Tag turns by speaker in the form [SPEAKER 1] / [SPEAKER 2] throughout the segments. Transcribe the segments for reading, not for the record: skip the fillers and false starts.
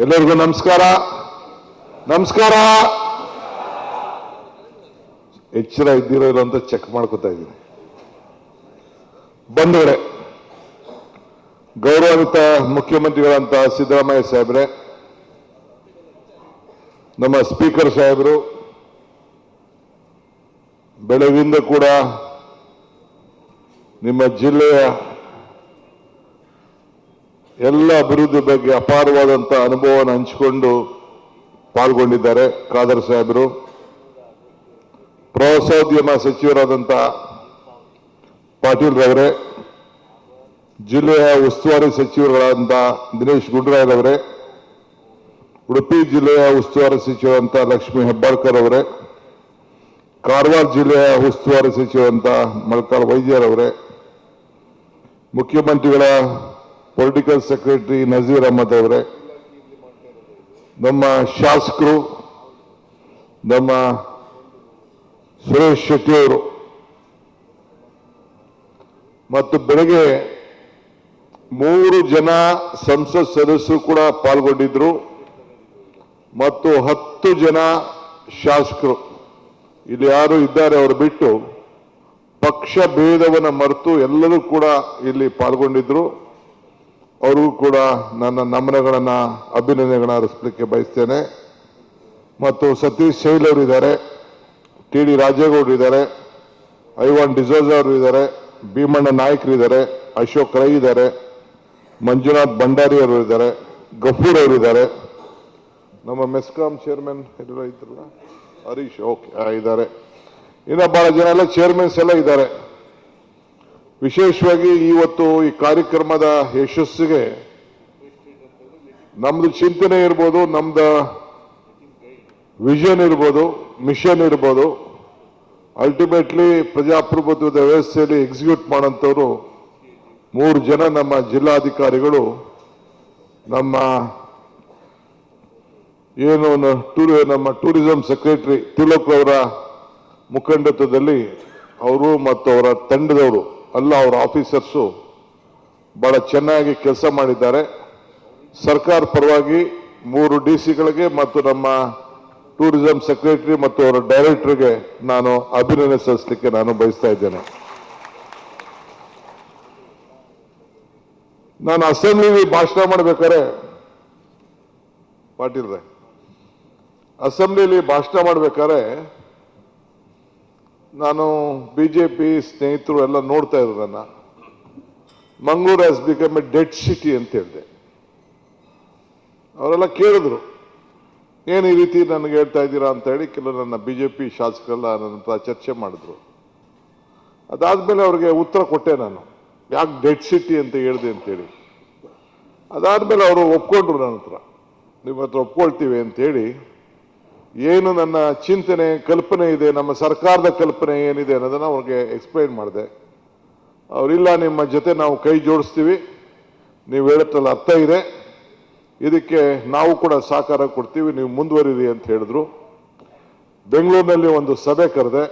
[SPEAKER 1] ಎಲ್ಲರಿಗೂ ನಮಸ್ಕಾರ. ನಮಸ್ಕಾರ. ಎಚ್ಚರ ಇದ್ದಿರೋ ಇಲ್ಲ ಅಂತ ಚೆಕ್ ಮಾಡ್ಕೋತಾ ಇದ್ದೀನಿ. ಬಂಧುಗಳೇ, ಗೌರವಾನ್ವಿತ ಮುಖ್ಯಮಂತ್ರಿಗಳಂತ ಸಿದ್ದರಾಮಯ್ಯ ಸಾಹೇಬ್ರೆ, ನಮ್ಮ ಸ್ಪೀಕರ್ ಸಾಹೇಬರು, ಬೆಳಗಿಂದ ಕೂಡ ನಿಮ್ಮ ಜಿಲ್ಲೆಯ ಎಲ್ಲ ಅಭಿವೃದ್ಧಿ ಬಗ್ಗೆ ಅಪಾರವಾದಂಥ ಅನುಭವವನ್ನು ಹಂಚಿಕೊಂಡು ಪಾಲ್ಗೊಂಡಿದ್ದಾರೆ. ಖಾದರ್ ಸಾಹೇಬರು, ಪ್ರವಾಸೋದ್ಯಮ ಸಚಿವರಾದಂಥ ಪಾಟೀಲ್ ರವರೇ, ಜಿಲ್ಲೆಯ ಉಸ್ತುವಾರಿ ಸಚಿವರಾದಂಥ ದಿನೇಶ್ ಗುಂಡೂರಾಯರವರೇ, ಉಡುಪಿ ಜಿಲ್ಲೆಯ ಉಸ್ತುವಾರಿ ಸಚಿವರಂತ ಲಕ್ಷ್ಮೀ ಹೆಬ್ಬಾಳ್ಕರ್ ಅವರೇ, ಕಾರವಾರ ಜಿಲ್ಲೆಯ ಉಸ್ತುವಾರಿ ಸಚಿವರಂತ ಮಲ್ಕಾಳ್ ವೈದ್ಯರವರೇ, ಮುಖ್ಯಮಂತ್ರಿಗಳ ಪೊಲಿಟಿಕಲ್ ಸೆಕ್ರೆಟರಿ ನಜೀರ್ ಅಹಮದ್ ಅವರೇ, ನಮ್ಮ ಶಾಸಕರು, ನಮ್ಮ ಸುರೇಶ್ ಶೆಟ್ಟಿ ಅವರು, ಮತ್ತು ಬೆಳಗ್ಗೆ 3 ಜನ ಸಂಸತ್ ಸದಸ್ಯರು ಕೂಡ ಪಾಲ್ಗೊಂಡಿದ್ರು ಮತ್ತು 10 ಜನ ಶಾಸಕರು ಇಲ್ಲಿ ಯಾರು ಇದ್ದಾರೆ ಅವರು ಬಿಟ್ಟು ಪಕ್ಷ ಭೇದವನ್ನು ಮರೆತು ಎಲ್ಲರೂ ಕೂಡ ಇಲ್ಲಿ ಪಾಲ್ಗೊಂಡಿದ್ರು. ಅವ್ರಿಗೂ ಕೂಡ ನನ್ನ ನಮನಗಳನ್ನು ಅಭಿನಂದನೆಗಳನ್ನ ಅರ್ಪಿಸಲಿಕ್ಕೆ ಬಯಸ್ತೇನೆ. ಮತ್ತು ಸತೀಶ್ ಶೈಲ್ ಅವರು ಇದ್ದಾರೆ, ಟಿ ಡಿ ರಾಜೇಗೌಡರು ಇದ್ದಾರೆ, ಐವಾನ್ ಡಿಸೋಜ ಅವರು ಇದ್ದಾರೆ, ಭೀಮಣ್ಣ ನಾಯ್ಕರು ಇದ್ದಾರೆ, ಅಶೋಕ್ ರೈ ಇದ್ದಾರೆ, ಮಂಜುನಾಥ್ ಭಂಡಾರಿ ಅವರು ಇದ್ದಾರೆ, ಗಫೂರ್ ಅವರು ಇದ್ದಾರೆ, ನಮ್ಮ ಮೆಸ್ಕಾಂ ಚೇರ್ಮನ್ ಎಲ್ಲ ಇದ್ರಲ್ಲ ಹರೀಶ್ ಓಕೆ ಇದ್ದಾರೆ, ಇನ್ನು ಬಹಳ ಜನ ಎಲ್ಲ ಚೇರ್ಮನ್ಸ್ ಎಲ್ಲ ಇದ್ದಾರೆ. ವಿಶೇಷವಾಗಿ ಇವತ್ತು ಈ ಕಾರ್ಯಕ್ರಮದ ಯಶಸ್ಸಿಗೆ ನಮ್ದು ಚಿಂತನೆ ಇರ್ಬೋದು, ನಮ್ದು ವಿಷನ್ ಇರ್ಬೋದು, ಮಿಷನ್ ಇರ್ಬೋದು, ಅಲ್ಟಿಮೇಟ್ಲಿ ಪ್ರಜಾಪ್ರಭುತ್ವದ ವ್ಯವಸ್ಥೆಯಲ್ಲಿ ಎಕ್ಸಿಕ್ಯೂಟ್ ಮಾಡೋಂಥವ್ರು 3 ಜನ ನಮ್ಮ ಜಿಲ್ಲಾಧಿಕಾರಿಗಳು, ನಮ್ಮ ಏನು ನಮ್ಮ ಟೂರಿಸಂ ಸೆಕ್ರೆಟರಿ ತಿಲಕ್ ಅವರ ಮುಖಂಡತ್ವದಲ್ಲಿ ಅವರು ಮತ್ತು ಅವರ ತಂಡದವರು ಅಲ್ಲ ಅವರ ಆಫೀಸರ್ಸು ಬಹಳ ಚೆನ್ನಾಗಿ ಕೆಲಸ ಮಾಡಿದ್ದಾರೆ. ಸರ್ಕಾರ ಪರವಾಗಿ 3 ಡಿಸಿಗಳಿಗೆ ಮತ್ತು ನಮ್ಮ ಟೂರಿಸಂ ಸೆಕ್ರೆಟರಿ ಮತ್ತು ಅವರ ಡೈರೆಕ್ಟರ್ಗೆ ನಾನು ಅಭಿನಂದನೆ ಸಲ್ಲಿಸಲಿಕ್ಕೆ ನಾನು ಬಯಸ್ತಾ ಇದ್ದೇನೆ. ನಾನು ಅಸೆಂಬ್ಲಿಲಿ ಭಾಷಣ ಮಾಡಬೇಕಾದ್ರೆ ಪಾಟೀಲ್ರೆ ಅಸೆಂಬ್ಲಿಲಿ ಭಾಷಣ ಮಾಡಬೇಕಾದ್ರೆ ನಾನು ಬಿಜೆಪಿ ಸ್ನೇಹಿತರು ಎಲ್ಲ ನೋಡ್ತಾ ಇದ್ರು ನನ್ನ. Mangaluru has become A dead city ಅಂತ ಹೇಳಿದೆ. ಅವರೆಲ್ಲ ಕೇಳಿದ್ರು, ಏನು ಈ ರೀತಿ ನನಗೆ ಹೇಳ್ತಾ ಇದ್ದೀರಾ ಅಂತ ಹೇಳಿ ಕೆಲವು ನನ್ನ ಬಿಜೆಪಿ ಶಾಸಕರೆಲ್ಲ ನನ್ನ ಹತ್ರ ಚರ್ಚೆ ಮಾಡಿದ್ರು. ಅದಾದ್ಮೇಲೆ ಅವ್ರಿಗೆ ಉತ್ತರ ಕೊಟ್ಟೆ ನಾನು, ಯಾಕೆ ಡೆಡ್ ಸಿಟಿ ಅಂತ ಹೇಳಿದೆ ಅಂತೇಳಿ. ಅದಾದ್ಮೇಲೆ ಅವರು ಒಪ್ಕೊಂಡ್ರು ನನ್ನ ಹತ್ರ, ನಿಮ್ಮ ಹತ್ರ ಒಪ್ಕೊಳ್ತೀವಿ ಅಂತೇಳಿ. ಏನು ನನ್ನ ಚಿಂತನೆ ಕಲ್ಪನೆ ಇದೆ, ನಮ್ಮ ಸರ್ಕಾರದ ಕಲ್ಪನೆ ಏನಿದೆ ಅನ್ನೋದನ್ನು ಅವ್ರಿಗೆ ಎಕ್ಸ್ಪ್ಲೈನ್ ಮಾಡಿದೆ. ಅವರಿಲ್ಲ, ನಿಮ್ಮ ಜೊತೆ ನಾವು ಕೈ ಜೋಡಿಸ್ತೀವಿ, ನೀವು ಹೇಳುತ್ತಲ್ಲ ಅರ್ಥ ಇದೆ, ಇದಕ್ಕೆ ನಾವು ಕೂಡ ಸಹಕಾರ ಕೊಡ್ತೀವಿ, ನೀವು ಮುಂದುವರಿರಿ ಅಂತ ಹೇಳಿದ್ರು. ಬೆಂಗಳೂರಿನಲ್ಲಿ ಒಂದು ಸಭೆ ಕರೆದೆ,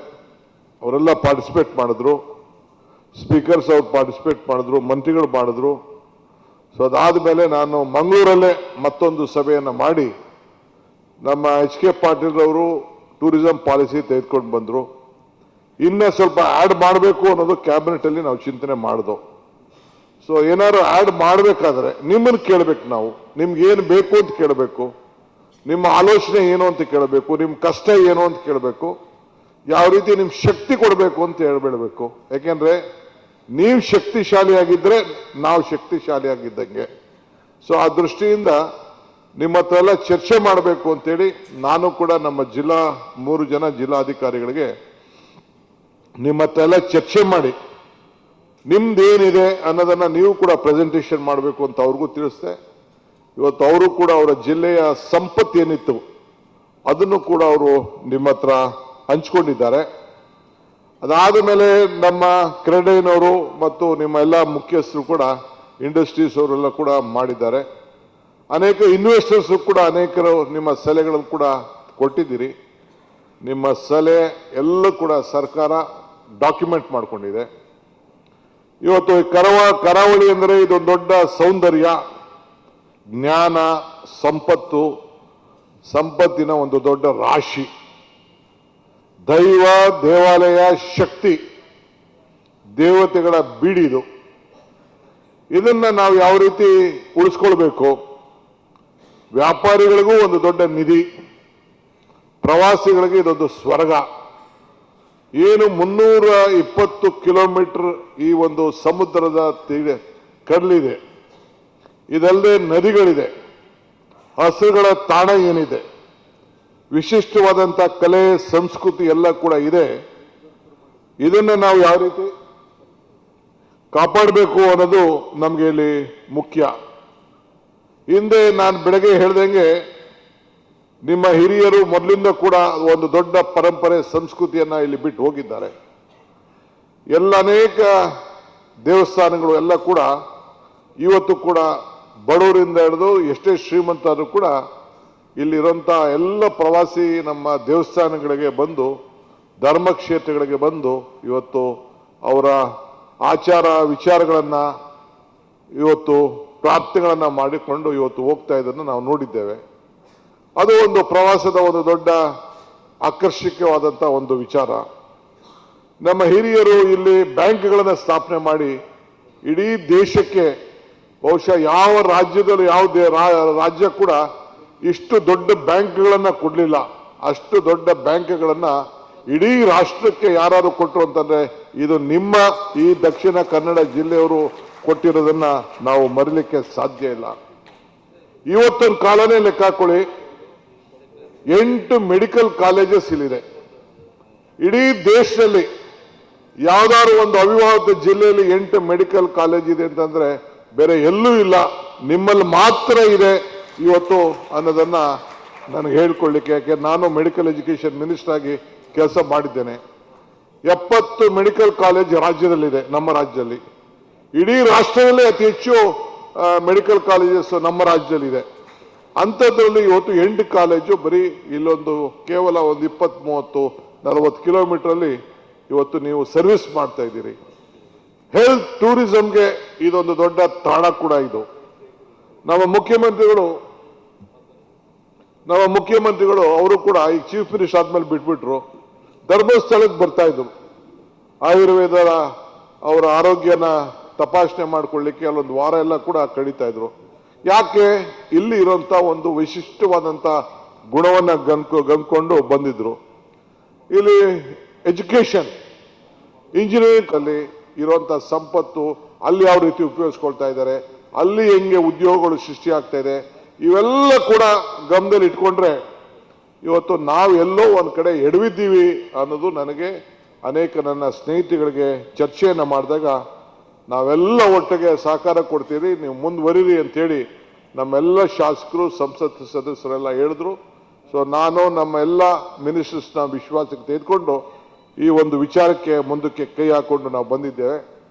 [SPEAKER 1] ಅವರೆಲ್ಲ ಪಾರ್ಟಿಸಿಪೇಟ್ ಮಾಡಿದ್ರು, ಸ್ಪೀಕರ್ಸ್ ಅವ್ರು ಪಾರ್ಟಿಸಿಪೇಟ್ ಮಾಡಿದ್ರು, ಮಂತ್ರಿಗಳು ಮಾಡಿದ್ರು. ಸೊ ಅದಾದಮೇಲೆ ನಾನು ಮಂಗಳೂರಲ್ಲೇ ಮತ್ತೊಂದು ಸಭೆಯನ್ನು ಮಾಡಿ ನಮ್ಮ ಎಚ್ ಕೆ ಪಾಟೀಲ್ ಅವರು ಟೂರಿಸಂ ಪಾಲಿಸಿ ತೆಗೆದುಕೊಂಡು ಬಂದರು. ಇನ್ನೂ ಸ್ವಲ್ಪ ಆ್ಯಡ್ ಮಾಡಬೇಕು ಅನ್ನೋದು ಕ್ಯಾಬಿನೆಟಲ್ಲಿ ನಾವು ಚಿಂತನೆ ಮಾಡಿದೋ. ಸೊ ಏನಾದ್ರು ಆ್ಯಡ್ ಮಾಡಬೇಕಾದ್ರೆ ನಿಮ್ಮನ್ನು ಕೇಳಬೇಕು, ನಾವು ನಿಮ್ಗೆ ಏನು ಬೇಕು ಅಂತ ಕೇಳಬೇಕು, ನಿಮ್ಮ ಆಲೋಚನೆ ಏನು ಅಂತ ಕೇಳಬೇಕು, ನಿಮ್ಮ ಕಷ್ಟ ಏನು ಅಂತ ಕೇಳಬೇಕು, ಯಾವ ರೀತಿ ನಿಮ್ಮ ಶಕ್ತಿ ಕೊಡಬೇಕು ಅಂತ ಹೇಳ್ಬಿಡಬೇಕು. ಯಾಕೆಂದ್ರೆ ನೀವು ಶಕ್ತಿಶಾಲಿಯಾಗಿದ್ದರೆ ನಾವು ಶಕ್ತಿಶಾಲಿಯಾಗಿದ್ದಂಗೆ. ಸೊ ಆ ದೃಷ್ಟಿಯಿಂದ ನಿಮ್ಮ ಹತ್ರ ಎಲ್ಲ ಚರ್ಚೆ ಮಾಡಬೇಕು ಅಂತೇಳಿ ನಾನು ಕೂಡ ನಮ್ಮ 3 ಜನ ಜಿಲ್ಲಾಧಿಕಾರಿಗಳಿಗೆ ನಿಮ್ಮ ಹತ್ರ ಎಲ್ಲ ಚರ್ಚೆ ಮಾಡಿ ನಿಮ್ದೇನಿದೆ ಅನ್ನೋದನ್ನ ನೀವು ಕೂಡ ಪ್ರೆಸೆಂಟೇಷನ್ ಮಾಡಬೇಕು ಅಂತ ಅವ್ರಿಗೂ ತಿಳಿಸ್ದೆ. ಇವತ್ತು ಅವರು ಕೂಡ ಅವರ ಜಿಲ್ಲೆಯ ಸಂಪತ್ತು ಏನಿತ್ತು ಅದನ್ನು ಕೂಡ ಅವರು ನಿಮ್ಮ ಹತ್ರ ಹಂಚ್ಕೊಂಡಿದ್ದಾರೆ. ಅದಾದ ಮೇಲೆ ನಮ್ಮ ಕ್ರೆಡೈನವರು ಮತ್ತು ನಿಮ್ಮ ಎಲ್ಲ ಮುಖ್ಯಸ್ಥರು ಕೂಡ ಇಂಡಸ್ಟ್ರೀಸ್ ಅವರೆಲ್ಲ ಕೂಡ ಮಾಡಿದ್ದಾರೆ. ಅನೇಕ ಇನ್ವೆಸ್ಟರ್ಸ್ ಕೂಡ ಅನೇಕರು ನಿಮ್ಮ ಸಲಹೆಗಳನ್ನು ಕೂಡ ಕೊಟ್ಟಿದ್ದೀರಿ. ನಿಮ್ಮ ಸಲಹೆ ಎಲ್ಲ ಕೂಡ ಸರ್ಕಾರ ಡಾಕ್ಯುಮೆಂಟ್ ಮಾಡಿಕೊಂಡಿದೆ. ಇವತ್ತು ಕರಾವಳಿ ಅಂದರೆ ಇದೊಂದು ದೊಡ್ಡ ಸೌಂದರ್ಯ. ಜ್ಞಾನ, ಸಂಪತ್ತಿನ ಒಂದು ದೊಡ್ಡ ರಾಶಿ, ದೈವ, ದೇವಾಲಯ, ಶಕ್ತಿ, ದೇವತೆಗಳ ಬೀಡಿದು. ಇದನ್ನ ನಾವು ಯಾವ ರೀತಿ ಉಳಿಸ್ಕೊಳ್ಬೇಕು? ವ್ಯಾಪಾರಿಗಳಿಗೂ ಒಂದು ದೊಡ್ಡ ನಿಧಿ, ಪ್ರವಾಸಿಗಳಿಗೆ ಇದೊಂದು ಸ್ವರ್ಗ. ಏನು 320 ಕಿಲೋಮೀಟರ್ ಈ ಒಂದು ಸಮುದ್ರದ ಕಡಲಿದೆ, ಇದಲ್ಲದೆ ನದಿಗಳಿದೆ, ಹಸುಗಳ ತಾಣ ಏನಿದೆ, ವಿಶಿಷ್ಟವಾದಂಥ ಕಲೆ, ಸಂಸ್ಕೃತಿ ಎಲ್ಲ ಕೂಡ ಇದೆ. ಇದನ್ನು ನಾವು ಯಾವ ರೀತಿ ಕಾಪಾಡಬೇಕು ಅನ್ನೋದು ನಮಗೆ ಇಲ್ಲಿ ಮುಖ್ಯ. ಹಿಂದೆ ನಾನು ಬೆಳಗ್ಗೆ ಹೇಳ್ದಂಗೆ ನಿಮ್ಮ ಹಿರಿಯರು ಮೊದಲಿಂದ ಕೂಡ ಒಂದು ದೊಡ್ಡ ಪರಂಪರೆ, ಸಂಸ್ಕೃತಿಯನ್ನ ಇಲ್ಲಿ ಬಿಟ್ಟು ಹೋಗಿದ್ದಾರೆ. ಅನೇಕ ದೇವಸ್ಥಾನಗಳು ಎಲ್ಲ ಕೂಡ ಇವತ್ತು ಕೂಡ ಬಡವರಿಂದ ಹಿಡಿದು ಎಷ್ಟೇ ಶ್ರೀಮಂತರು ಕೂಡ ಇಲ್ಲಿರುವಂಥ ಎಲ್ಲ ಪ್ರವಾಸಿ ನಮ್ಮ ದೇವಸ್ಥಾನಗಳಿಗೆ ಬಂದು, ಧರ್ಮಕ್ಷೇತ್ರಗಳಿಗೆ ಬಂದು ಇವತ್ತು ಅವರ ಆಚಾರ ವಿಚಾರಗಳನ್ನು, ಇವತ್ತು ಪ್ರಾರ್ಥನೆಗಳನ್ನು ಮಾಡಿಕೊಂಡು ಇವತ್ತು ಹೋಗ್ತಾ ಇದನ್ನು ನಾವು ನೋಡಿದ್ದೇವೆ. ಅದು ಒಂದು ಪ್ರವಾಸದ ಒಂದು ದೊಡ್ಡ ಆಕರ್ಷಕವಾದಂಥ ಒಂದು ವಿಚಾರ. ನಮ್ಮ ಹಿರಿಯರು ಇಲ್ಲಿ ಬ್ಯಾಂಕ್ಗಳನ್ನು ಸ್ಥಾಪನೆ ಮಾಡಿ ಇಡೀ ದೇಶಕ್ಕೆ, ಬಹುಶಃ ಯಾವ ರಾಜ್ಯದಲ್ಲೂ ರಾಜ್ಯ ಕೂಡ ಇಷ್ಟು ದೊಡ್ಡ ಬ್ಯಾಂಕ್ಗಳನ್ನು ಕೊಡಲಿಲ್ಲ. ಅಷ್ಟು ದೊಡ್ಡ ಬ್ಯಾಂಕ್ಗಳನ್ನು ಇಡೀ ರಾಷ್ಟ್ರಕ್ಕೆ ಯಾರು ಕೊಟ್ಟರು ಅಂತಂದ್ರೆ ಇದು ನಿಮ್ಮ ಈ ದಕ್ಷಿಣ ಕನ್ನಡ ಜಿಲ್ಲೆಯವರು ಕೊಟ್ಟಿರೋದನ್ನ ನಾವು ಮರಿಲಿಕ್ಕೆ ಸಾಧ್ಯ ಇಲ್ಲ. ಇವತ್ತೊಂದು ಕಾಲನೇ ಲೆಕ್ಕ ಹಾಕೊಳ್ಳಿ, 8 ಮೆಡಿಕಲ್ ಕಾಲೇಜಸ್ ಇಲ್ಲಿದೆ. ಇಡೀ ದೇಶದಲ್ಲಿ ಯಾವ್ದಾದ್ರು ಒಂದು ಅವಿವಾಹಿತ ಜಿಲ್ಲೆಯಲ್ಲಿ 8 ಮೆಡಿಕಲ್ ಕಾಲೇಜ್ ಇದೆ ಅಂತಂದ್ರೆ ಬೇರೆ ಎಲ್ಲೂ ಇಲ್ಲ, ನಿಮ್ಮಲ್ಲಿ ಮಾತ್ರ ಇದೆ ಇವತ್ತು ಅನ್ನೋದನ್ನ ನನಗೆ ಹೇಳ್ಕೊಳ್ಳಿಕ್ಕೆ. ಯಾಕೆ ನಾನು ಮೆಡಿಕಲ್ ಎಜುಕೇಶನ್ ಮಿನಿಸ್ಟರ್ ಆಗಿ ಕೆಲಸ ಮಾಡಿದ್ದೇನೆ. 70 ಮೆಡಿಕಲ್ ಕಾಲೇಜ್ ರಾಜ್ಯದಲ್ಲಿದೆ, ನಮ್ಮ ರಾಜ್ಯದಲ್ಲಿ. ಇಡೀ ರಾಷ್ಟ್ರದಲ್ಲೇ ಅತಿ ಹೆಚ್ಚು ಮೆಡಿಕಲ್ ಕಾಲೇಜಸ್ ನಮ್ಮ ರಾಜ್ಯದಲ್ಲಿದೆ. ಅಂಥದ್ರಲ್ಲಿ ಇವತ್ತು 8 ಕಾಲೇಜು ಬರೀ ಇಲ್ಲೊಂದು ಕೇವಲ ಒಂದು 20-30-40 ಕಿಲೋಮೀಟರಲ್ಲಿ ಇವತ್ತು ನೀವು ಸರ್ವಿಸ್ ಮಾಡ್ತಾ ಇದ್ದೀರಿ. ಹೆಲ್ತ್ ಟೂರಿಸಂಗೆ ಇದೊಂದು ದೊಡ್ಡ ತಾಣ ಕೂಡ ಇದು. ನಮ್ಮ ಮುಖ್ಯಮಂತ್ರಿಗಳು ಅವರು ಕೂಡ ಈ ಚೀಫ್ ಮಿನಿಸ್ಟರ್ ಆದ್ಮೇಲೆ ಬಿಟ್ಬಿಟ್ರು, ಧರ್ಮಸ್ಥಳಕ್ಕೆ ಬರ್ತಾ ಇದ್ರು. ಆಯುರ್ವೇದ ಅವರ ಆರೋಗ್ಯನ ತಪಾಸಣೆ ಮಾಡ್ಕೊಳ್ಳಿಕ್ಕೆ ಅಲ್ಲೊಂದು ವಾರ ಎಲ್ಲ ಕೂಡ ಕಳೀತಾ ಇದ್ರು. ಯಾಕೆ? ಇಲ್ಲಿ ಇರುವಂತ ಒಂದು ವಿಶಿಷ್ಟವಾದಂತ ಗುಣವನ್ನ ಗಂದ್ಕೊಂಡು ಬಂದಿದ್ರು. ಇಲ್ಲಿ ಎಜುಕೇಶನ್, ಇಂಜಿನಿಯರಿಂಗ್ ಅಲ್ಲಿ ಇರುವಂತ ಸಂಪತ್ತು ಅಲ್ಲಿ ಯಾವ ರೀತಿ ಉಪಯೋಗಿಸ್ಕೊಳ್ತಾ ಇದ್ದಾರೆ, ಅಲ್ಲಿ ಹೆಂಗೆ ಉದ್ಯೋಗಗಳು ಸೃಷ್ಟಿ ಆಗ್ತಾ ಇದೆ, ಇವೆಲ್ಲ ಕೂಡ ಗಮನದಲ್ಲಿ ಇಟ್ಕೊಂಡ್ರೆ ಇವತ್ತು ನಾವೆಲ್ಲೋ ಒಂದ್ ಕಡೆ ಎಡವಿದ್ದೀವಿ ಅನ್ನೋದು ನನಗೆ ಅನೇಕ ನನ್ನ ಸ್ನೇಹಿತರಿಗೆ ಚರ್ಚೆಯನ್ನು ಮಾಡಿದಾಗ ನಾವೆಲ್ಲ ಒಟ್ಟಿಗೆ ಸಹಕಾರ ಕೊಡ್ತೀರಿ, ನೀವು ಮುಂದುವರಿರಿ ಅಂತೇಳಿ ನಮ್ಮೆಲ್ಲ ಶಾಸಕರು, ಸಂಸತ್ ಸದಸ್ಯರೆಲ್ಲ ಹೇಳಿದ್ರು. ಸೊ ನಾನು ನಮ್ಮ ಎಲ್ಲ ಮಿನಿಸ್ಟರ್ಸ್ನ ವಿಶ್ವಾಸಕ್ಕೆ ತೆಗೆದುಕೊಂಡು ಈ ಒಂದು ವಿಚಾರಕ್ಕೆ ಮುಂದಕ್ಕೆ ಕೈ ಹಾಕೊಂಡು ನಾವು ಬಂದಿದ್ದೇವೆ.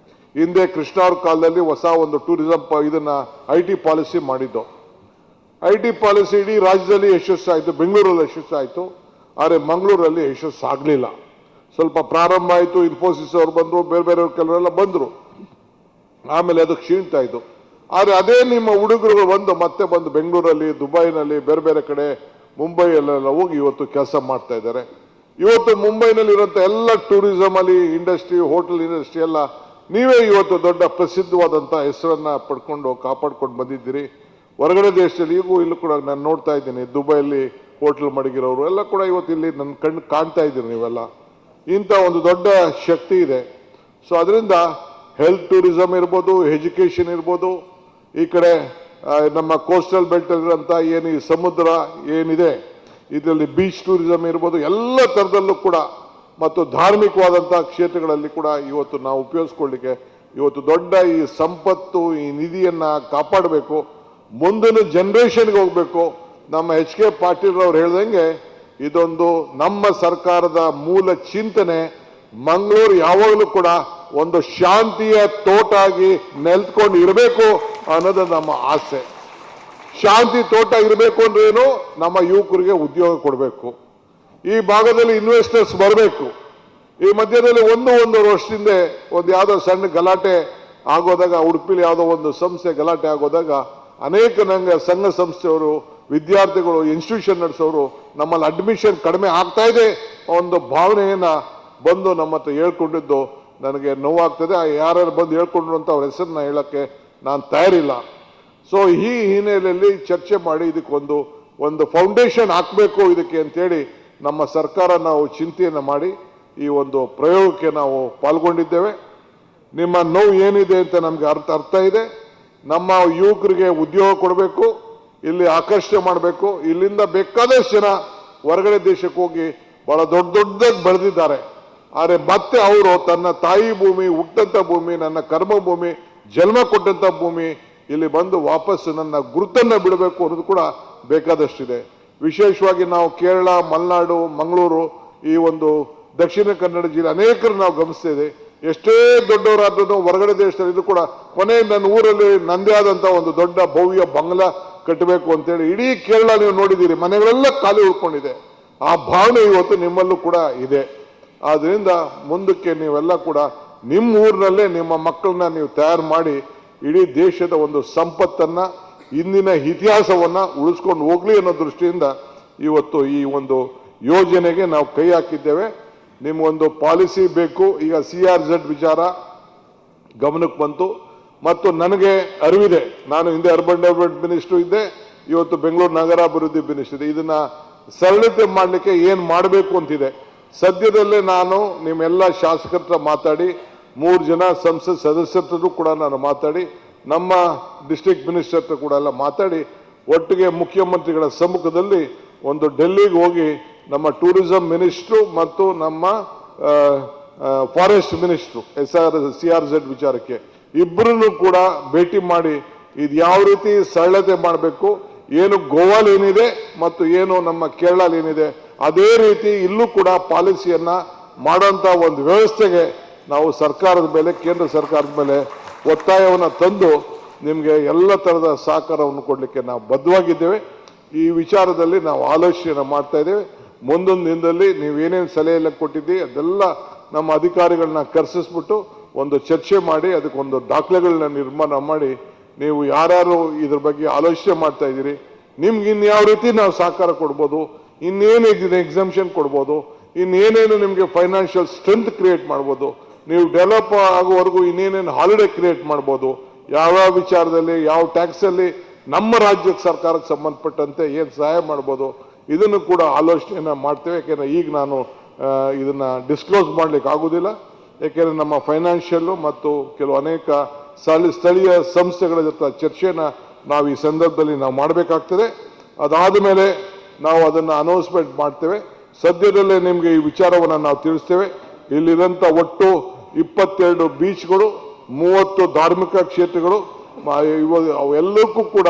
[SPEAKER 1] ಹಿಂದೆ ಕೃಷ್ಣವ್ರ ಕಾಲದಲ್ಲಿ ಹೊಸ ಒಂದು ಟೂರಿಸಂ ಇದನ್ನ IT ಪಾಲಿಸಿ ಮಾಡಿದ್ದು. IT ಪಾಲಿಸಿ ಇಡೀ ರಾಜ್ಯದಲ್ಲಿ ಯಶಸ್ಸಾಯಿತು, ಬೆಂಗಳೂರಲ್ಲಿ ಯಶಸ್ಸಾಯಿತು, ಆದರೆ ಮಂಗಳೂರಲ್ಲಿ ಯಶಸ್ಸಾಗಲಿಲ್ಲ. ಸ್ವಲ್ಪ ಪ್ರಾರಂಭ ಆಯಿತು, ಇನ್ಫೋಸಿಸ್ ಅವರು ಬಂದರು, ಬೇರೆ ಬೇರೆಯವ್ರು ಕೆಲವರೆಲ್ಲ ಬಂದರು, ಆಮೇಲೆ ಅದು ಕ್ಷೀಣಿಸ್ತಾ ಇತ್ತು. ಆದರೆ ಅದೇ ನಿಮ್ಮ ಹುಡುಗರು ಮತ್ತೆ ಬಂದು ಬೆಂಗಳೂರಲ್ಲಿ, ದುಬೈನಲ್ಲಿ, ಬೇರೆ ಬೇರೆ ಕಡೆ, ಮುಂಬೈಯಲ್ಲೆಲ್ಲ ಹೋಗಿ ಇವತ್ತು ಕೆಲಸ ಮಾಡ್ತಾ ಇದ್ದಾರೆ. ಇವತ್ತು ಮುಂಬೈನಲ್ಲಿರುವಂಥ ಎಲ್ಲ ಟೂರಿಸಂ ಅಲ್ಲಿ ಇಂಡಸ್ಟ್ರಿ, ಹೋಟೆಲ್ ಇಂಡಸ್ಟ್ರಿ ಎಲ್ಲ ನೀವೇ ಇವತ್ತು ದೊಡ್ಡ ಪ್ರಸಿದ್ಧವಾದಂಥ ಹೆಸರನ್ನ ಪಡ್ಕೊಂಡು ಕಾಪಾಡ್ಕೊಂಡು ಬಂದಿದ್ದೀರಿ. ಹೊರಗಡೆ ದೇಶದಲ್ಲಿ ಈಗೂ ಇಲ್ಲೂ ಕೂಡ ನಾನು ನೋಡ್ತಾ ಇದ್ದೀನಿ, ದುಬೈಯಲ್ಲಿ ಹೋಟೆಲ್ ಮಡಗಿರೋರು ಎಲ್ಲ ಕೂಡ ಇವತ್ತು ಇಲ್ಲಿ ನನ್ನ ಕಣ್ಣು ಕಾಣ್ತಾ ಇದ್ದೀರಿ ನೀವೆಲ್ಲ. ಇಂಥ ಒಂದು ದೊಡ್ಡ ಶಕ್ತಿ ಇದೆ. ಸೊ ಅದರಿಂದ ಹೆಲ್ತ್ ಟೂರಿಸಂ ಇರ್ಬೋದು, ಎಜುಕೇಷನ್ ಇರ್ಬೋದು, ಈ ಕಡೆ ನಮ್ಮ ಕೋಸ್ಟಲ್ ಬೆಲ್ಟ್ ಇರೋಂಥ ಏನು ಈ ಸಮುದ್ರ ಏನಿದೆ ಇದರಲ್ಲಿ ಬೀಚ್ ಟೂರಿಸಂ ಇರ್ಬೋದು, ಎಲ್ಲ ಥರದಲ್ಲೂ ಕೂಡ ಮತ್ತು ಧಾರ್ಮಿಕವಾದಂಥ ಕ್ಷೇತ್ರಗಳಲ್ಲಿ ಕೂಡ ಇವತ್ತು ನಾವು ಉಪಯೋಗಿಸ್ಕೊಳ್ಳಿಕ್ಕೆ ಇವತ್ತು ದೊಡ್ಡ ಈ ಸಂಪತ್ತು, ಈ ನಿಧಿಯನ್ನ ಕಾಪಾಡಬೇಕು, ಮುಂದಿನ ಜನರೇಷನ್ಗೆ ಹೋಗ್ಬೇಕು. ನಮ್ಮ HK ಪಾಟೀಲ್ ಅವರು ಹೇಳ್ದಂಗೆ ಇದೊಂದು ನಮ್ಮ ಸರ್ಕಾರದ ಮೂಲ ಚಿಂತನೆ. ಮಂಗಳೂರು ಯಾವಾಗಲೂ ಕೂಡ ಒಂದು ಶಾಂತಿಯ ತೋಟ ಆಗಿ ನೆಲ್ತ್ಕೊಂಡು ಇರಬೇಕು ಅನ್ನೋದು ನಮ್ಮ ಆಸೆ. ಶಾಂತಿ ತೋಟ ಇರಬೇಕು ಅಂದ್ರೆ ಏನು? ನಮ್ಮ ಯುವಕರಿಗೆ ಉದ್ಯೋಗ ಕೊಡಬೇಕು, ಈ ಭಾಗದಲ್ಲಿ ಇನ್ವೆಸ್ಟರ್ಸ್ ಬರಬೇಕು. ಈ ಮಧ್ಯದಲ್ಲಿ ಒಂದು ವರ್ಷದಿಂದ ಒಂದು ಯಾವುದೋ ಸಣ್ಣ ಗಲಾಟೆ ಆಗೋದಾಗ, ಉಡುಪಿಲಿ ಯಾವುದೋ ಒಂದು ಸಂಸ್ಥೆ ಗಲಾಟೆ ಆಗೋದಾಗ ಅನೇಕ ನಂಗೆ ಸಂಘ ಸಂಸ್ಥೆಯವರು, ವಿದ್ಯಾರ್ಥಿಗಳು, ಇನ್ಸ್ಟಿಟ್ಯೂಷನ್ ನಡೆಸೋರು ನಮ್ಮಲ್ಲಿ ಅಡ್ಮಿಷನ್ ಕಡಿಮೆ ಆಗ್ತಾ ಇದೆ ಒಂದು ಭಾವನೆಯನ್ನ ಬಂದು ನಮ್ಮ ಹತ್ರ ಹೇಳ್ಕೊಂಡಿದ್ದು ನನಗೆ ನೋವಾಗ್ತದೆ. ಯಾರ್ಯಾರು ಬಂದು ಹೇಳ್ಕೊಂಡ್ರು ಅಂತ ಅವ್ರ ಹೆಸರನ್ನ ಹೇಳಕ್ಕೆ ನಾನು ತಯಾರಿಲ್ಲ. ಸೊ ಈ ಹಿನ್ನೆಲೆಯಲ್ಲಿ ಚರ್ಚೆ ಮಾಡಿ ಇದಕ್ಕೊಂದು ಫೌಂಡೇಶನ್ ಹಾಕಬೇಕು ಇದಕ್ಕೆ ಅಂತೇಳಿ ನಮ್ಮ ಸರ್ಕಾರ ನಾವು ಚಿಂತೆಯನ್ನು ಮಾಡಿ ಈ ಒಂದು ಪ್ರಯೋಗಕ್ಕೆ ನಾವು ಪಾಲ್ಗೊಂಡಿದ್ದೇವೆ. ನಿಮ್ಮ ನೋವು ಏನಿದೆ ಅಂತ ನಮಗೆ ಅರ್ಥ ಇದೆ. ನಮ್ಮ ಯುವಕರಿಗೆ ಉದ್ಯೋಗ ಕೊಡಬೇಕು, ಇಲ್ಲಿ ಆಕರ್ಷಣೆ ಮಾಡಬೇಕು. ಇಲ್ಲಿಂದ ಬೇಕಾದಷ್ಟು ಜನ ಹೊರಗಡೆ ದೇಶಕ್ಕೆ ಹೋಗಿ ಬಹಳ ದೊಡ್ಡದಾಗಿ ಬೆಳೆದಿದ್ದಾರೆ. ಆದರೆ ಮತ್ತೆ ಅವರು ತನ್ನ ತಾಯಿ ಭೂಮಿ, ಹುಟ್ಟಂತ ಭೂಮಿ, ನನ್ನ ಕರ್ಮ ಭೂಮಿ, ಜನ್ಮ ಕೊಟ್ಟಂತ ಭೂಮಿ ಇಲ್ಲಿ ಬಂದು ವಾಪಸ್ ನನ್ನ ಗುರುತನ್ನ ಬಿಡಬೇಕು ಅನ್ನೋದು ಕೂಡ ಬೇಕಾದಷ್ಟಿದೆ. ವಿಶೇಷವಾಗಿ ನಾವು ಕೇರಳ, ಮಲೆನಾಡು, ಮಂಗಳೂರು, ಈ ಒಂದು ದಕ್ಷಿಣ ಕನ್ನಡ ಜಿಲ್ಲೆ ಅನೇಕರು ನಾವು ಗಮನಿಸ್ತಿದೆ. ಎಷ್ಟೇ ದೊಡ್ಡವರಾದ್ರೂ ಹೊರಗಡೆ ದೇಶದಲ್ಲಿ ಇದು ಕೂಡ ಕೊನೆ ನನ್ನ ಊರಲ್ಲಿ ನಂದೇ ಆದಂತ ಒಂದು ದೊಡ್ಡ ಭವ್ಯ ಬಂಗ್ಲಾ ಕಟ್ಟಬೇಕು ಅಂತೇಳಿ ಇಡೀ ಕೇರಳ ನೀವು ನೋಡಿದ್ದೀರಿ, ಮನೆಗಳೆಲ್ಲ ಖಾಲಿ ಉಳ್ಕೊಂಡಿದೆ. ಆ ಭಾವನೆ ಇವತ್ತು ನಿಮ್ಮಲ್ಲೂ ಕೂಡ ಇದೆ. ಆದ್ರಿಂದ ಮುಂದಕ್ಕೆ ನೀವೆಲ್ಲ ಕೂಡ ನಿಮ್ಮ ಊರಿನಲ್ಲೇ ನಿಮ್ಮ ಮಕ್ಕಳನ್ನ ನೀವು ತಯಾರು ಮಾಡಿ ಇಡೀ ದೇಶದ ಒಂದು ಸಂಪತ್ತನ್ನ, ಇಂದಿನ ಇತಿಹಾಸವನ್ನ ಉಳಿಸ್ಕೊಂಡು ಹೋಗ್ಲಿ ಅನ್ನೋ ದೃಷ್ಟಿಯಿಂದ ಇವತ್ತು ಈ ಒಂದು ಯೋಜನೆಗೆ ನಾವು ಕೈ ಹಾಕಿದ್ದೇವೆ. ನಿಮ್ಗೊಂದು ಪಾಲಿಸಿ ಬೇಕು. ಈಗ CRZ ವಿಚಾರ ಗಮನಕ್ಕೆ ಬಂತು ಮತ್ತು ನನಗೆ ಅರಿವಿದೆ. ನಾನು ಹಿಂದೆ ಅರ್ಬನ್ ಡೆವಲಪ್ಮೆಂಟ್ ಮಿನಿಸ್ಟರ್ ಇದ್ದೆ, ಇವತ್ತು ಬೆಂಗಳೂರು ನಗರಾಭಿವೃದ್ಧಿ ಮಿನಿಸ್ಟರ್ ಇದೆ. ಇದನ್ನ ಸರಳತೆ ಮಾಡಲಿಕ್ಕೆ ಏನು ಮಾಡಬೇಕು ಅಂತಿದೆ. ಸದ್ಯದಲ್ಲೇ ನಾನು ನಿಮ್ಮೆಲ್ಲ ಶಾಸಕರ ಹತ್ರ ಮಾತಾಡಿ, 3 ಜನ ಸಂಸತ್ ಸದಸ್ಯರು ಕೂಡ ನಾನು ಮಾತಾಡಿ, ನಮ್ಮ ಡಿಸ್ಟ್ರಿಕ್ಟ್ ಮಿನಿಸ್ಟರ್ ಹತ್ರ ಕೂಡ ಎಲ್ಲ ಮಾತಾಡಿ, ಒಟ್ಟಿಗೆ ಮುಖ್ಯಮಂತ್ರಿಗಳ ಸಮ್ಮುಖದಲ್ಲಿ ಒಂದು ಡೆಲ್ಲಿಗೆ ಹೋಗಿ ನಮ್ಮ ಟೂರಿಸಂ ಮಿನಿಸ್ಟ್ರು ಮತ್ತು ನಮ್ಮ ಫಾರೆಸ್ಟ್ ಮಿನಿಸ್ಟ್ರು CRZ ವಿಚಾರಕ್ಕೆ ಇಬ್ಬರನ್ನು ಕೂಡ ಭೇಟಿ ಮಾಡಿ ಇದು ಯಾವ ರೀತಿ ಸರಳತೆ ಮಾಡಬೇಕು, ಏನು ಗೋವಾಲ್ ಏನಿದೆ ಮತ್ತು ಏನು ನಮ್ಮ ಕೇರಳ ಏನಿದೆ ಅದೇ ರೀತಿ ಇಲ್ಲೂ ಕೂಡ ಪಾಲಿಸಿಯನ್ನ ಮಾಡೋಂಥ ಒಂದು ವ್ಯವಸ್ಥೆಗೆ ನಾವು ಸರ್ಕಾರದ ಮೇಲೆ, ಕೇಂದ್ರ ಸರ್ಕಾರದ ಮೇಲೆ ಒತ್ತಾಯವನ್ನು ತಂದು ನಿಮಗೆ ಎಲ್ಲ ಥರದ ಸಹಕಾರವನ್ನು ಕೊಡಲಿಕ್ಕೆ ನಾವು ಬದ್ಧವಾಗಿದ್ದೇವೆ. ಈ ವಿಚಾರದಲ್ಲಿ ನಾವು ಆಲೋಚನೆ ಮಾಡ್ತಾ ಇದ್ದೇವೆ. ಮುಂದೊಂದು ದಿನದಲ್ಲಿ ನೀವೇನೇನು ಸಲಹೆ ಎಲ್ಲ ಕೊಟ್ಟಿದ್ದೀವಿ ಅದೆಲ್ಲ ನಮ್ಮ ಅಧಿಕಾರಿಗಳನ್ನ ಕರೆಸಿಸ್ಬಿಟ್ಟು ಒಂದು ಚರ್ಚೆ ಮಾಡಿ ಅದಕ್ಕೊಂದು ದಾಖಲೆಗಳನ್ನ ನಿರ್ಮಾಣ ಮಾಡಿ, ನೀವು ಯಾರ್ಯಾರು ಇದ್ರ ಬಗ್ಗೆ ಆಲೋಚನೆ ಮಾಡ್ತಾ ಇದ್ದೀರಿ, ನಿಮ್ಗೆ ಇನ್ಯಾವ ರೀತಿ ನಾವು ಸಹಕಾರ ಕೊಡ್ಬೋದು, ಇನ್ನೇನು ಎಕ್ಸಂಪ್ಷನ್ ಕೊಡ್ಬೋದು, ಇನ್ನೇನೇನು ನಿಮಗೆ ಫೈನಾನ್ಷಿಯಲ್ ಸ್ಟ್ರೆಂತ್ ಕ್ರಿಯೇಟ್ ಮಾಡ್ಬೋದು, ನೀವು ಡೆವಲಪ್ ಆಗೋವರೆಗೂ ಇನ್ನೇನೇನು ಹಾಲಿಡೇ ಕ್ರಿಯೇಟ್ ಮಾಡ್ಬೋದು, ಯಾವ್ಯಾವ ವಿಚಾರದಲ್ಲಿ ಯಾವ ಟ್ಯಾಕ್ಸಲ್ಲಿ ನಮ್ಮ ರಾಜ್ಯಕ್ಕೆ ಸರ್ಕಾರಕ್ಕೆ ಸಂಬಂಧಪಟ್ಟಂತೆ ಏನು ಸಹಾಯ ಮಾಡ್ಬೋದು, ಇದನ್ನು ಕೂಡ ಆಲೋಚನೆಯನ್ನು ಮಾಡ್ತೇವೆ. ಯಾಕೆಂದರೆ ಈಗ ನಾನು ಇದನ್ನು ಡಿಸ್ಕ್ಲೋಸ್ ಮಾಡಲಿಕ್ಕೆ ಆಗೋದಿಲ್ಲ. ಯಾಕೆಂದರೆ ನಮ್ಮ ಫೈನಾನ್ಷಿಯಲ್ಲು ಮತ್ತು ಕೆಲವು ಅನೇಕ ಸ್ಥಳೀಯ ಸಂಸ್ಥೆಗಳ ಜೊತೆ ಚರ್ಚೆಯನ್ನು ನಾವು ಈ ಸಂದರ್ಭದಲ್ಲಿ ನಾವು ಮಾಡಬೇಕಾಗ್ತದೆ. ಅದಾದ ಮೇಲೆ ನಾವು ಅದನ್ನು ಅನೌನ್ಸ್ಮೆಂಟ್ ಮಾಡ್ತೇವೆ. ಸದ್ಯದಲ್ಲೇ ನಿಮಗೆ ಈ ವಿಚಾರವನ್ನು ನಾವು ತಿಳಿಸ್ತೇವೆ. ಇಲ್ಲಿರೋಂಥ ಒಟ್ಟು 22 ಬೀಚ್ಗಳು, 30 ಧಾರ್ಮಿಕ ಕ್ಷೇತ್ರಗಳು, ಅವೆಲ್ಲಕ್ಕೂ ಕೂಡ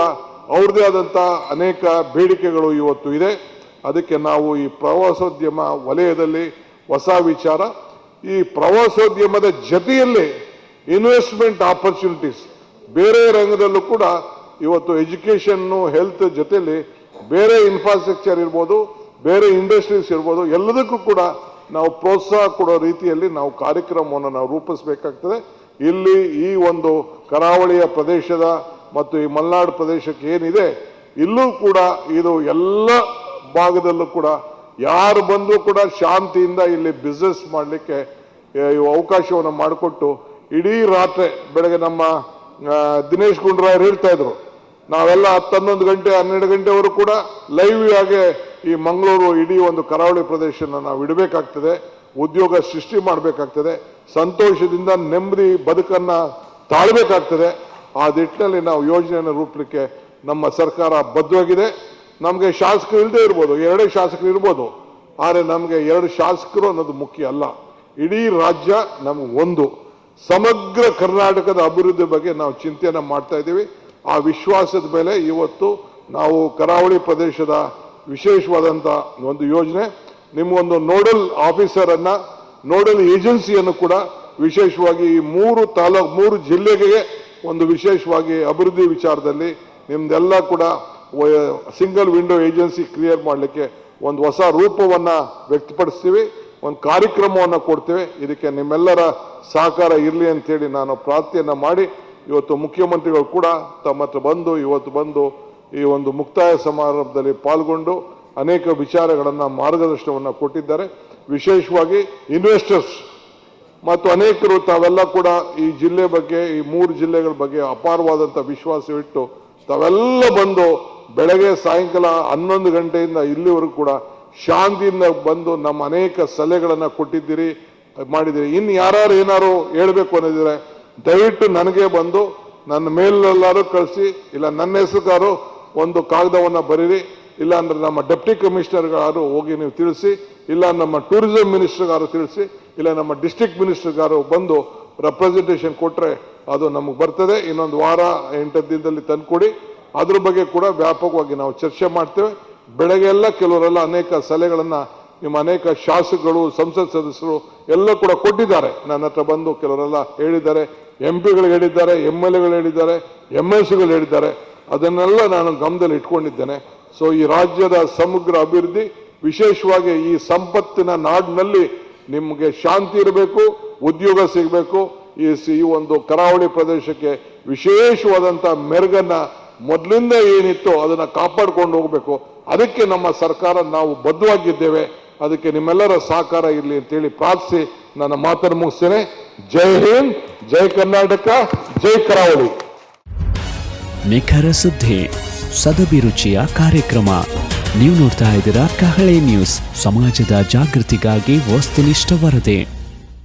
[SPEAKER 1] ಅವ್ರದ್ದೇ ಆದಂಥ ಅನೇಕ ಬೇಡಿಕೆಗಳು ಇವತ್ತು ಇದೆ. ಅದಕ್ಕೆ ನಾವು ಈ ಪ್ರವಾಸೋದ್ಯಮ ವಲಯದಲ್ಲಿ ಹೊಸ ವಿಚಾರ, ಈ ಪ್ರವಾಸೋದ್ಯಮದ ಜೊತೆಯಲ್ಲಿ ಇನ್ವೆಸ್ಟ್ಮೆಂಟ್ ಆಪರ್ಚುನಿಟೀಸ್ ಬೇರೆ ರಂಗದಲ್ಲೂ ಕೂಡ ಇವತ್ತು ಎಜುಕೇಷನ್ನು, ಹೆಲ್ತ್ ಜೊತೆಯಲ್ಲಿ ಬೇರೆ ಇನ್ಫ್ರಾಸ್ಟ್ರಕ್ಚರ್ ಇರ್ಬೋದು, ಬೇರೆ ಇಂಡಸ್ಟ್ರೀಸ್ ಇರ್ಬೋದು, ಎಲ್ಲದಕ್ಕೂ ಕೂಡ ನಾವು ಪ್ರೋತ್ಸಾಹ ಕೊಡೋ ರೀತಿಯಲ್ಲಿ ನಾವು ಕಾರ್ಯಕ್ರಮವನ್ನು ನಾವು ರೂಪಿಸಬೇಕಾಗ್ತದೆ. ಇಲ್ಲಿ ಈ ಒಂದು ಕರಾವಳಿಯ ಪ್ರದೇಶದ ಮತ್ತು ಈ ಮಲೆನಾಡು ಪ್ರದೇಶಕ್ಕೆ ಏನಿದೆ, ಇಲ್ಲೂ ಕೂಡ ಇದು ಎಲ್ಲ ಭಾಗದಲ್ಲೂ ಕೂಡ ಯಾರು ಬಂದರೂ ಕೂಡ ಶಾಂತಿಯಿಂದ ಇಲ್ಲಿ ಬಿಸ್ನೆಸ್ ಮಾಡಲಿಕ್ಕೆ ಅವಕಾಶವನ್ನು ಮಾಡಿಕೊಟ್ಟು, ಇಡೀ ರಾತ್ರಿ ಬೆಳಗ್ಗೆ ನಮ್ಮ ದಿನೇಶ್ ಗುಂಡೂರಾಯರು ಹೇಳ್ತಾ ಇದ್ರು, ನಾವೆಲ್ಲ 11 ಗಂಟೆ 12 ಗಂಟೆವರೆಗೂ ಕೂಡ ಲೈವ್ ಆಗಿ ಈ ಮಂಗಳೂರು ಇಡೀ ಒಂದು ಕರಾವಳಿ ಪ್ರದೇಶನ ನಾವು ಇಡಬೇಕಾಗ್ತದೆ, ಉದ್ಯೋಗ ಸೃಷ್ಟಿ ಮಾಡಬೇಕಾಗ್ತದೆ, ಸಂತೋಷದಿಂದ ನೆಮ್ಮದಿ ಬದುಕನ್ನು ತಾಳ್ಬೇಕಾಗ್ತದೆ. ಆ ನಿಟ್ಟಿನಲ್ಲಿ ನಾವು ಯೋಜನೆಯನ್ನು ರೂಪಲಿಕ್ಕೆ ನಮ್ಮ ಸರ್ಕಾರ ಬದ್ಧವಾಗಿದೆ. ನಮಗೆ ಶಾಸಕರು ಇಲ್ಲದೆ ಇರ್ಬೋದು, 2 ಶಾಸಕರು ಇರ್ಬೋದು, ಆದರೆ ನಮಗೆ 2 ಶಾಸಕರು ಅನ್ನೋದು ಮುಖ್ಯ ಅಲ್ಲ. ಇಡೀ ರಾಜ್ಯ ನಮ್ಗೆ ಒಂದು ಸಮಗ್ರ ಕರ್ನಾಟಕದ ಅಭಿವೃದ್ಧಿ ಬಗ್ಗೆ ನಾವು ಚಿಂತೆಯನ್ನು ಮಾಡ್ತಾ ಇದ್ದೀವಿ. ಆ ವಿಶ್ವಾಸದ ಮೇಲೆ ಇವತ್ತು ನಾವು ಕರಾವಳಿ ಪ್ರದೇಶದ ವಿಶೇಷವಾದಂಥ ಒಂದು ಯೋಜನೆ, ನಿಮಗೊಂದು ನೋಡಲ್ ಆಫೀಸರನ್ನು, ನೋಡಲ್ ಏಜೆನ್ಸಿಯನ್ನು ಕೂಡ ವಿಶೇಷವಾಗಿ ಈ 3 ಜಿಲ್ಲೆಗೆ ಒಂದು ವಿಶೇಷವಾಗಿ ಅಭಿವೃದ್ಧಿ ವಿಚಾರದಲ್ಲಿ ನಿಮ್ದೆಲ್ಲ ಕೂಡ ಸಿಂಗಲ್ ವಿಂಡೋ ಏಜೆನ್ಸಿ ಕ್ರಿಯೇಟ್ ಮಾಡಲಿಕ್ಕೆ ಒಂದು ಹೊಸ ರೂಪವನ್ನು ವ್ಯಕ್ತಪಡಿಸ್ತೀವಿ, ಒಂದು ಕಾರ್ಯಕ್ರಮವನ್ನು ಕೊಡ್ತೇವೆ. ಇದಕ್ಕೆ ನಿಮ್ಮೆಲ್ಲರ ಸಹಕಾರ ಇರಲಿ ಅಂತೇಳಿ ನಾನು ಪ್ರಾರ್ಥನೆಯನ್ನು ಮಾಡಿ ಇವತ್ತು ಮುಖ್ಯಮಂತ್ರಿಗಳು ಕೂಡ ತಮ್ಮ ಹತ್ರ ಬಂದು ಇವತ್ತು ಬಂದು ಈ ಒಂದು ಮುಕ್ತಾಯ ಸಮಾರಂಭದಲ್ಲಿ ಪಾಲ್ಗೊಂಡು ಅನೇಕ ವಿಚಾರಗಳನ್ನು ಮಾರ್ಗದರ್ಶನವನ್ನು ಕೊಟ್ಟಿದ್ದಾರೆ. ವಿಶೇಷವಾಗಿ ಇನ್ವೆಸ್ಟರ್ಸ್ ಮತ್ತು ಅನೇಕರು ತಾವೆಲ್ಲ ಕೂಡ ಈ ಜಿಲ್ಲೆ ಬಗ್ಗೆ, ಈ 3 ಜಿಲ್ಲೆಗಳ ಬಗ್ಗೆ ಅಪಾರವಾದಂಥ ವಿಶ್ವಾಸವಿಟ್ಟು ತಾವೆಲ್ಲ ಬಂದು ಬೆಳಗ್ಗೆ ಸಾಯಂಕಾಲ 11 ಗಂಟೆಯಿಂದ ಇಲ್ಲಿವರೆಗೂ ಕೂಡ ಶಾಂತಿಯಿಂದ ಬಂದು ನಮ್ಮ ಅನೇಕ ಸಲಹೆಗಳನ್ನು ಕೊಟ್ಟಿದ್ದೀರಿ, ಮಾಡಿದ್ದೀರಿ. ಇನ್ನು ಯಾರು ಏನಾರು ಹೇಳಬೇಕು ಅನ್ನೋದಿದ್ರೆ ದಯವಿಟ್ಟು ನನಗೆ ಬಂದು ನನ್ನ ಮೇಲೆಲ್ಲಾರು ಕಳಿಸಿ, ಇಲ್ಲ ನನ್ನ ಹೆಸರುಗಾರು ಒಂದು ಕಾಗದವನ್ನು ಬರೀರಿ, ಇಲ್ಲ ಅಂದ್ರೆ ನಮ್ಮ ಡೆಪ್ಟಿ ಕಮಿಷನರ್ಗಾರು ಹೋಗಿ ನೀವು ತಿಳಿಸಿ, ಇಲ್ಲ ನಮ್ಮ ಟೂರಿಸಂ ಮಿನಿಸ್ಟರ್ಗಾರು ತಿಳಿಸಿ, ಇಲ್ಲ ನಮ್ಮ ಡಿಸ್ಟ್ರಿಕ್ಟ್ ಮಿನಿಸ್ಟರ್ಗಾರು ಬಂದು ರೆಪ್ರೆಸೆಂಟೇಷನ್ ಕೊಟ್ಟರೆ ಅದು ನಮಗೆ ಬರ್ತದೆ. ಇನ್ನೊಂದು ವಾರ 8 ದಿನದಲ್ಲಿ ತಂದುಕೊಡಿ. ಅದ್ರ ಬಗ್ಗೆ ಕೂಡ ವ್ಯಾಪಕವಾಗಿ ನಾವು ಚರ್ಚೆ ಮಾಡ್ತೇವೆ. ಬೆಳಗ್ಗೆ ಎಲ್ಲ ಕೆಲವರೆಲ್ಲ ಅನೇಕ ಸಲಹೆಗಳನ್ನು ನಿಮ್ಮ ಅನೇಕ ಶಾಸಕರು, ಸಂಸತ್ ಸದಸ್ಯರು ಎಲ್ಲ ಕೂಡ ಕೊಟ್ಟಿದ್ದಾರೆ. ನನ್ನ ಹತ್ರ ಬಂದು ಕೆಲವರೆಲ್ಲ ಹೇಳಿದ್ದಾರೆ, MP ಗಳು ಹೇಳಿದ್ದಾರೆ, MLA ಗಳು ಹೇಳಿದ್ದಾರೆ, MLCಗಳು ಹೇಳಿದ್ದಾರೆ. ಅದನ್ನೆಲ್ಲ ನಾನು ಗಮನದಲ್ಲಿ ಇಟ್ಕೊಂಡಿದ್ದೇನೆ. ಸೊ ಈ ರಾಜ್ಯದ ಸಮಗ್ರ ಅಭಿವೃದ್ಧಿ, ವಿಶೇಷವಾಗಿ ಈ ಸಂಪತ್ತಿನ ನಾಡಿನಲ್ಲಿ ನಿಮಗೆ ಶಾಂತಿ ಇರಬೇಕು, ಉದ್ಯೋಗ ಸಿಗಬೇಕು. ಈ ಒಂದು ಕರಾವಳಿ ಪ್ರದೇಶಕ್ಕೆ ವಿಶೇಷವಾದಂಥ ಮೆರುಗನ್ನ ಮೊದಲಿಂದ ಏನಿತ್ತು ಅದನ್ನು ಕಾಪಾಡ್ಕೊಂಡು ಹೋಗಬೇಕು. ಅದಕ್ಕೆ ನಮ್ಮ ಸರ್ಕಾರ ನಾವು ಬದ್ಧವಾಗಿದ್ದೇವೆ. ಅದಕ್ಕೆ ನಿಮ್ಮೆಲ್ಲರ ಸಹಕಾರ ಇರಲಿ ಅಂತೇಳಿ ಪ್ರಾರ್ಥಿಸಿ ನನ್ನ ಮಾತನ್ನು ಮುಗಿಸ್ತೇನೆ. ಜೈ ಹಿಂದ್, ಜೈ ಕರ್ನಾಟಕ, ಜೈ ಕರಾವಳಿ.
[SPEAKER 2] ನಿಖರ ಸುದ್ದಿ, ಸದಭಿರುಚಿಯ ಕಾರ್ಯಕ್ರಮ. ನೀವು ನೋಡ್ತಾ ಇದ್ದೀರಾ ಕಹಳೆ ನ್ಯೂಸ್, ಸಮಾಜದ ಜಾಗೃತಿಗಾಗಿ ವಸ್ತುನಿಷ್ಠ ವರದಿ.